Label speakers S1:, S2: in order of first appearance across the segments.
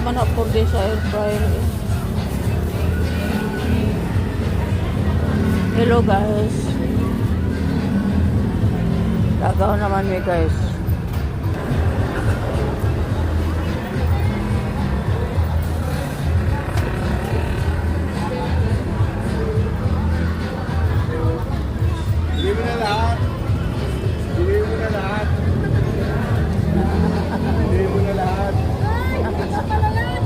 S1: man na for this air fryer. Hello guys. Tagaw naman mi guys.
S2: Bili mo na lahat. Bili mo na lahat. Bili mo na lahat.
S3: Ay, hindi ko pala yan.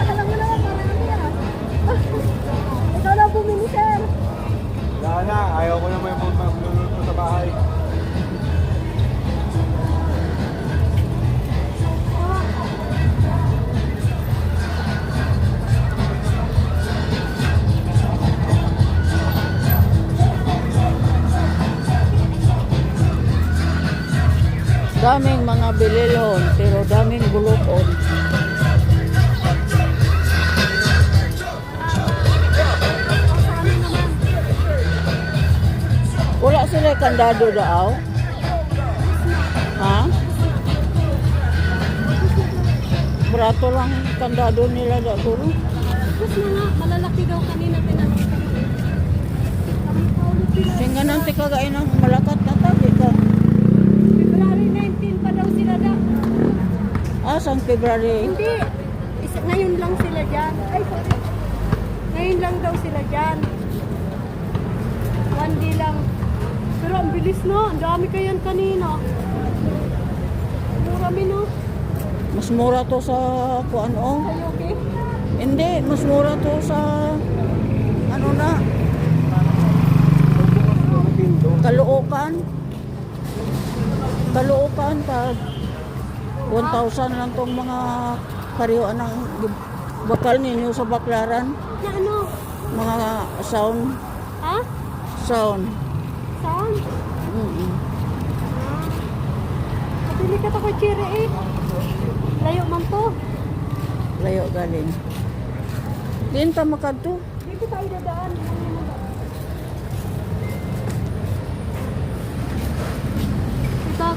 S3: Akala mo naman marami ah. Ikaw na bumili, sir.
S2: Wala na. Ayaw ko naman yung magluluto sa bahay.
S1: Daming mga bililhon, pero daming bulokon. Wala sila kandado daw? Ha? Brato lang kandado nila daw.
S3: Tapos na nga, malalaki daw kanina pinanong ko.
S1: Singa nanti kagain ng malakat na tabi ka.
S3: February 19 pa daw sila da.
S1: Sang February?
S3: Hindi. Ngayon lang sila dyan. Ay, sorry. Ngayon lang daw sila dyan. One day lang. Pero ang bilis no. Ang dami kayan kanina. Marami no.
S1: Mas mura to sa kuan o.
S3: Ay, okay.
S1: Hindi, mas mura to sa ano na, Caloocan. Caloocan pa 1,000 lang tong mga kariyoan ng bakal ninyo sa Baklaran.
S3: Na ano?
S1: Mga sound.
S3: Ha?
S1: Sound.
S3: Saan?
S1: Mm-mm.
S3: Kapili ka to kay Chiri eh. Layo man to.
S1: Layo galing. Diin ta makadto.
S3: Dito tayo dadaan. Ito